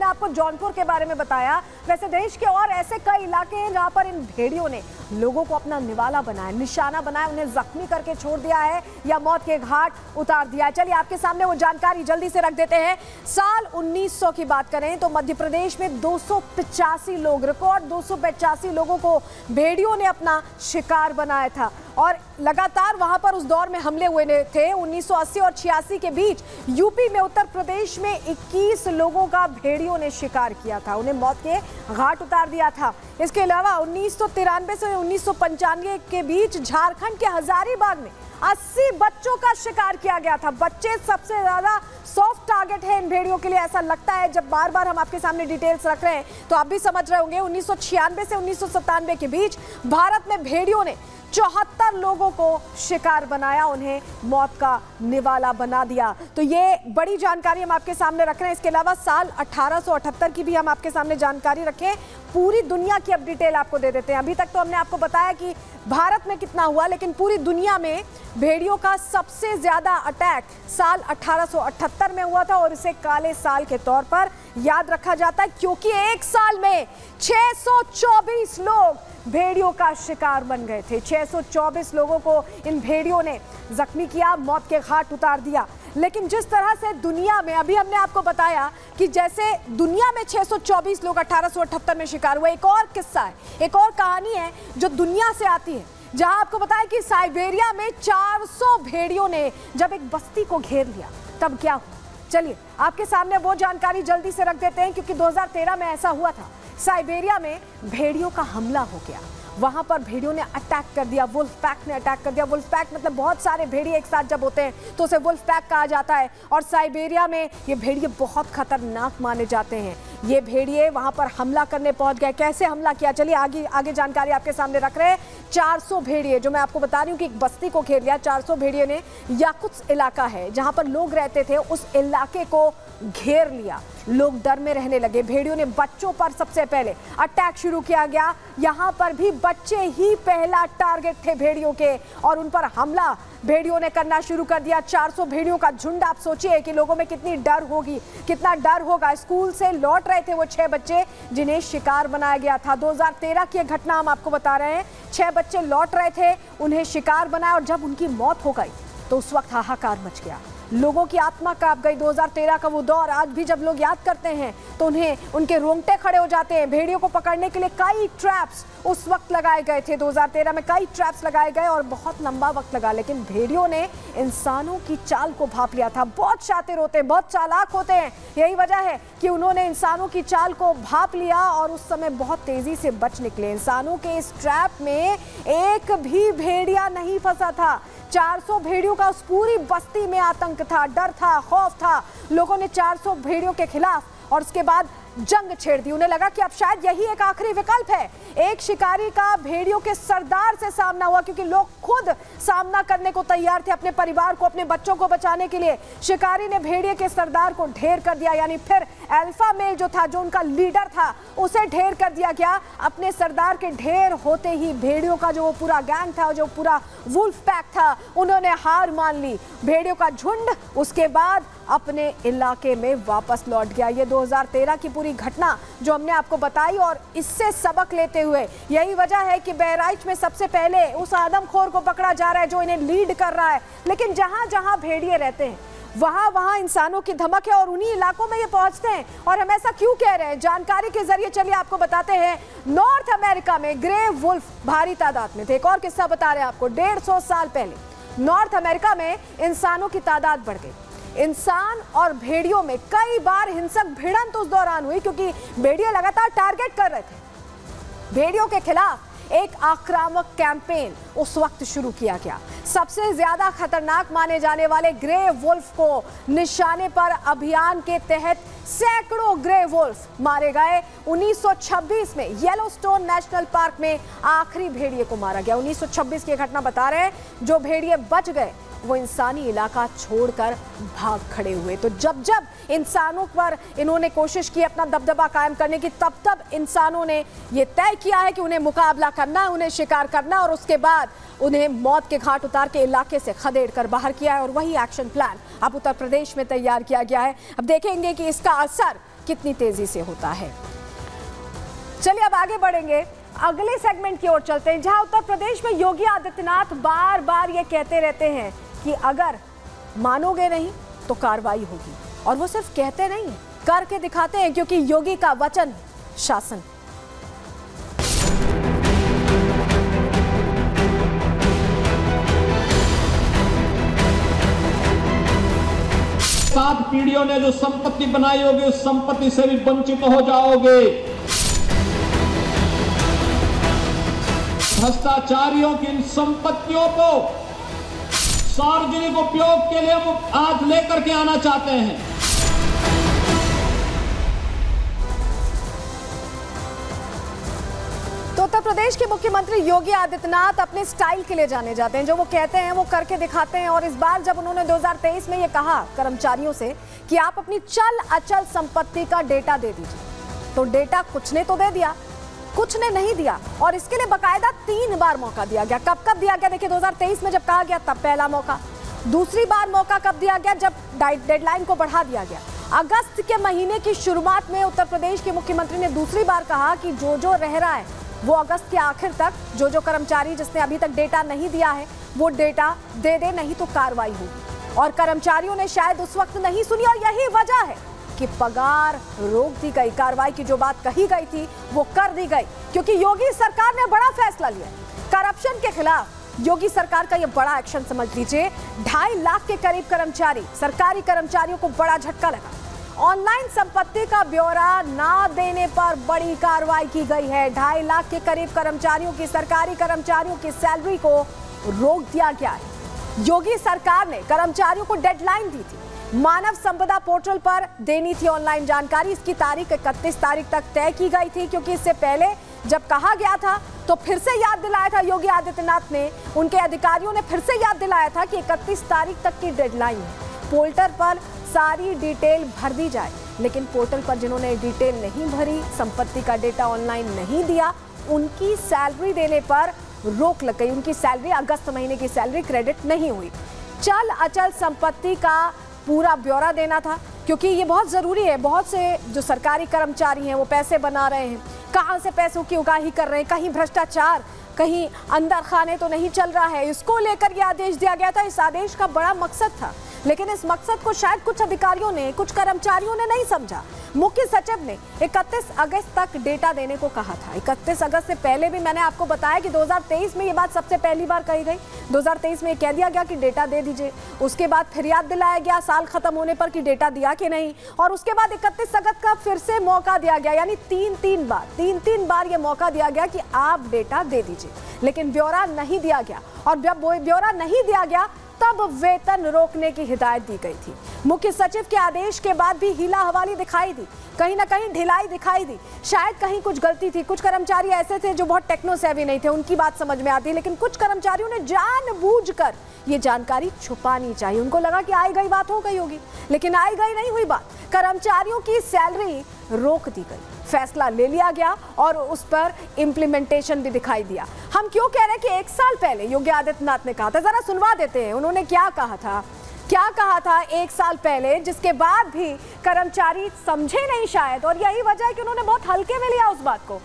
हमने आपको जौनपुर के बारे में बताया, वैसे देश के और ऐसे कई इलाके हैं जहां पर इन भेड़ियों ने लोगों को अपना निवाला बनाया, निशाना बनाया, उन्हें जख्मी करके छोड़ दिया है या मौत के घाट उतार दिया है। चलिए आपके सामने वो जानकारी जल्दी से रख देते हैं। साल 1900 की बात करें तो मध्य प्रदेश में 285 लोग, रिकॉर्ड 285 लोगों को भेड़ियों ने अपना शिकार बनाया था और लगातार वहां पर उस दौर में हमले हुए थे। 1980 और 86 के बीच यूपी में, उत्तर प्रदेश में 21 लोगों का भेड़ियों ने शिकार किया था, उन्हें मौत के घाट उतार दिया था। इसके अलावा 1993 से 1995 के बीच झारखंड के हजारीबाग में 80 बच्चों का शिकार किया गया था। बच्चे सबसे ज्यादा सॉफ्ट टारगेट है इन भेड़ियों के लिए, ऐसा लगता है। जब बार बार हम आपके सामने डिटेल्स रख रहे हैं तो आप भी समझ रहे होंगे। 1996 से 1997 के बीच भारत में भेड़ियों ने 74 लोगों को शिकार बनाया, उन्हें मौत का निवाला बना दिया। तो ये बड़ी जानकारी हम आपके सामने रख रहे हैं। इसके अलावा साल 1878 की भी हम आपके सामने जानकारी रखें। पूरी दुनिया की अब डिटेल आपको दे देते हैं। अभी तक तो हमने आपको बताया कि भारत में कितना हुआ, लेकिन पूरी दुनिया में भेड़ियों का सबसे ज्यादा अटैक साल 1878 में हुआ था और इसे काले साल के तौर पर याद रखा जाता है, क्योंकि एक साल में 624 लोग भेड़ियों का शिकार बन गए थे। 624 लोगों को इन भेड़ियों ने जख्मी किया, मौत के घाट उतार दिया। लेकिन जिस तरह से दुनिया में, अभी हमने आपको बताया कि जैसे दुनिया में 624 लोग 1878 में शिकार हुए, एक और किस्सा है, एक और कहानी है जो दुनिया से आती है, जहां आपको बताया कि साइबेरिया में 400 भेड़ियों ने जब एक बस्ती को घेर लिया तब क्या हुआ। चलिए आपके सामने वो जानकारी जल्दी से रख देते हैं, क्योंकि 2013 में ऐसा हुआ था। साइबेरिया में भेड़ियों का हमला हो गया, वहां पर भेड़ियों ने अटैक कर दिया, वुल्फ पैक ने अटैक कर दिया। वुल्फ पैक मतलब बहुत सारे भेड़िए एक साथ जब होते हैं तो उसे वुल्फ पैक कहा जाता है। और साइबेरिया में ये भेड़िए बहुत खतरनाक माने जाते हैं। ये भेड़िए वहां पर हमला करने पहुंच गए। कैसे हमला किया, चलिए आगे जानकारी आपके सामने रख रहे हैं। 400 भेड़िए, जो मैं आपको बता रही हूँ कि एक बस्ती को घेर लिया, 400 भेड़िए ने याकुत्स्क इलाका है जहां पर लोग रहते थे, उस इलाके को घेर लिया। लोग डर में रहने लगे। भेड़ियों ने बच्चों पर सबसे पहले अटैक शुरू किया गया। यहां पर भी बच्चे ही पहला टारगेट थे भेड़ियों के और उन पर हमला भेड़ियों ने करना शुरू कर दिया। 400 भेड़ियों का झुंड, आप सोचिए कि लोगों में कितनी डर होगी, कितना डर होगा। स्कूल से लौट रहे थे वो 6 बच्चे जिन्हें शिकार बनाया गया था। 2013 की घटना हम आपको बता रहे हैं। 6 बच्चे लौट रहे थे, उन्हें शिकार बनाया और जब उनकी मौत हो गई तो उस वक्त हाहाकार मच गया, लोगों की आत्मा कांप गई। 2013 का वो दौर आज भी जब लोग याद करते हैं तो उन्हें उनके रोंगटे खड़े हो जाते हैं। भेड़ियों को पकड़ने के लिए कई ट्रैप्स उस वक्त लगाए गए थे। 2013 में कई ट्रैप्स लगाए गए और बहुत लंबा वक्त लगा, लेकिन भेड़ियों ने इंसानों की चाल को भांप लिया था। बहुत शातिर होते हैं, बहुत चालाक होते हैं, यही वजह है कि उन्होंने इंसानों की चाल को भांप लिया और उस समय बहुत तेजी से बच निकले। इंसानों के इस ट्रैप में एक भी भेड़िया नहीं फंसा था। 400 भेड़ियों का उस पूरी बस्ती में आतंक था, डर था, खौफ था। लोगों ने 400 भेड़ियों के खिलाफ और उसके बाद जंग छेड़ दी। उन्हें लगा कि अब शायद यही एक आखिरी विकल्प है। एक शिकारी का भेड़ियों के सरदार से सामना हुआ, क्योंकि लोग खुद सामना करने को तैयार थे अपने परिवार को, अपने बच्चों को बचाने के लिए। शिकारी ने भेड़िए के सरदार को ढेर कर दिया, यानी फिर अल्फा मेल जो था, जो उनका लीडर था, उसे ढेर कर दिया गया। अपने सरदार के ढेर होते ही भेड़ियों का जो पूरा गैंग था, जो पूरा वुल्फ पैक था, उन्होंने हार मान ली। भेड़ियों का झुंड उसके बाद अपने इलाके में वापस लौट गया। ये 2013 की पूरी घटना जो हमने आपको बताई, और इससे सबक लेते हुए यही वजह है कि बहराइच में सबसे पहले उस आदमखोर को पकड़ा जा रहा है जो इन्हें लीड कर रहा है। लेकिन जहां जहां भेड़िए रहते हैं वहां वहां इंसानों की धमक है और उन्हीं इलाकों में ये पहुंचते हैं। और हम ऐसा क्यों कह रहे हैं, जानकारी के जरिए चलिए आपको बताते हैं। नॉर्थ अमेरिका में ग्रे वुल्फ भारी तादाद में थे। एक और किस्सा बता रहे हैं आपको। 150 साल पहले नॉर्थ अमेरिका में इंसानों की तादाद बढ़ गई। इंसान और भेड़ियों में कई बार हिंसक भिड़ंत उस दौरान हुई, क्योंकि भेड़िए लगातार टारगेट कर रहे थे। भेड़ियों के खिलाफ एक आक्रामक कैंपेन उस वक्त शुरू किया गया। सबसे ज्यादा खतरनाक माने जाने वाले ग्रे वुल्फ को निशाने पर अभियान के तहत सैकड़ों ग्रे वुल्फ मारे गए। 1926 में येलोस्टोन नेशनल पार्क में आखिरी भेड़िए को मारा गया। 1926 की घटना बता रहे हैं। जो भेड़िए बच गए वो इंसानी इलाका छोड़कर भाग खड़े हुए। तो जब जब इंसानों पर इन्होंने कोशिश की अपना दबदबा कायम करने की, तब तब इंसानों ने ये तय किया है कि उन्हें मुकाबला करना है, उन्हें शिकार करना, और उसके बाद उन्हें मौत के घाट उतार के इलाके से खदेड़ कर बाहर किया है। और वही एक्शन प्लान अब उत्तर प्रदेश में तैयार किया गया है। अब देखेंगे कि इसका असर कितनी तेजी से होता है। चलिए अब आगे बढ़ेंगे, अगले सेगमेंट की ओर चलते हैं, जहां उत्तर प्रदेश में योगी आदित्यनाथ बार बार ये कहते रहते हैं कि अगर मानोगे नहीं तो कार्रवाई होगी। और वो सिर्फ कहते नहीं, करके दिखाते हैं, क्योंकि योगी का वचन शासन। सात पीढ़ियों ने जो संपत्ति बनाई होगी उस संपत्ति से भी वंचित हो जाओगे। भ्रष्टाचारियों की इन संपत्तियों को सार्वजनिक उपयोग के लिए हम आज लेकर के आना चाहते हैं। तो उत्तर प्रदेश के मुख्यमंत्री योगी आदित्यनाथ अपने स्टाइल के लिए जाने जाते हैं। जो वो कहते हैं वो करके दिखाते हैं। और इस बार जब उन्होंने 2023 में ये कहा कर्मचारियों से कि आप अपनी चल अचल संपत्ति का डेटा दे दीजिए, तो डेटा कुछ ने तो दे दिया, कुछ ने नहीं दिया। और इसके लिए बकायदा 3 बार मौका दिया गया। कब कब दिया गया? देखिए, 2023 में जब कहा गया तब पहला मौका। दूसरी बार मौका कब दिया गया? जब डेडलाइन को बढ़ा दिया गया। अगस्त के महीने की शुरुआत में उत्तर प्रदेश के मुख्यमंत्री ने दूसरी बार कहा कि जो रह रहा है वो अगस्त के आखिर तक, जो कर्मचारी जिसने अभी तक डेटा नहीं दिया है वो डेटा दे दे, नहीं तो कार्रवाई होगी। और कर्मचारियों ने शायद उस वक्त नहीं सुनी, और यही वजह है कि पगार रोक दी गई। कार्रवाई की जो बात कही गई थी वो कर दी गई, क्योंकि योगी सरकार ने बड़ा फैसला लिया। करप्शन के खिलाफ योगी सरकार का ये बड़ा एक्शन समझ लीजिए। 2.5 लाख के करीब कर्मचारी, सरकारी कर्मचारियों को बड़ा झटका लगा। ऑनलाइन संपत्ति का ब्यौरा ना देने पर बड़ी कार्रवाई की गई है। 2.5 लाख के करीब कर्मचारियों की, सरकारी कर्मचारियों की सैलरी को रोक दिया गया है। योगी सरकार ने कर्मचारियों को डेडलाइन दी थी, मानव संपदा पोर्टल पर देनी थी ऑनलाइन जानकारी। इसकी तारीख 31 तारीख तक तय की गई थी, क्योंकि इससे पहले जब कहा गया था तो फिर से याद दिलाया था योगी आदित्यनाथ ने, उनके अधिकारियों ने फिर से याद दिलाया था कि 31 तारीख तक की डेडलाइन है, पोर्टल पर सारी डिटेल भर दी जाए। लेकिन पोर्टल पर जिन्होंने डिटेल नहीं भरी, संपत्ति का डेटा ऑनलाइन नहीं दिया, उनकी सैलरी देने पर रोक लग गई। उनकी सैलरी, अगस्त महीने की सैलरी क्रेडिट नहीं हुई। चल अचल संपत्ति का पूरा ब्यौरा देना था, क्योंकि ये बहुत जरूरी है। बहुत से जो सरकारी कर्मचारी हैं वो पैसे बना रहे हैं, कहां से पैसों की उगाही कर रहे हैं, कहीं भ्रष्टाचार, कहीं अंदर खाने तो नहीं चल रहा है। इसको लेकर यह आदेश दिया गया था। इस आदेश का बड़ा मकसद था, लेकिन इस मकसद को शायद कुछ अधिकारियों ने, कुछ कर्मचारियों ने नहीं समझा। मुख्य सचिव ने 31 अगस्त तक डेटा देने को कहा था। 31 अगस्त से पहले भी मैंने आपको बताया कि 2023 में ये बात सबसे पहली बार कही गई। 2023 में कह दिया गया कि डेटा दे दीजिए। उसके बाद फिर याद दिलाया गया साल खत्म होने पर कि डेटा दिया कि नहीं। और उसके बाद 31 अगस्त का फिर से मौका दिया गया, यानी तीन बार ये मौका दिया गया कि आप डेटा दे दीजिए। लेकिन ब्यौरा नहीं दिया गया, और जब वो ब्यौरा नहीं दिया गया तब वेतन रोकने की हिदायत दी गई थी। मुख्य सचिव के आदेश के बाद भी हीला हवाली दिखाई दी, कहीं ना कहीं ढिलाई दिखाई दी। शायद कहीं कुछ गलती थी। कुछ कर्मचारी ऐसे थे जो बहुत टेक्नो सेवी नहीं थे, उनकी बात समझ में आती है, लेकिन कुछ कर्मचारियों ने जानबूझकर ये जानकारी छुपानी चाहिए। उनको लगा कि आई गई बात हो गई होगी, लेकिन आई गई नहीं हुई बात। कर्मचारियों की सैलरी रोक दी गई, फैसला ले लिया गया और उस पर इंप्लीमेंटेशन भी दिखाई दिया। हम क्यों कह रहे हैं कि 1 साल पहले योगी आदित्यनाथ ने कहा था, जरा सुनवा देते हैं उन्होंने क्या कहा था 1 साल पहले, जिसके बाद भी कर्मचारी समझे नहीं शायद, और यही वजह है कि उन्होंने बहुत हल्के में लिया उस बात को।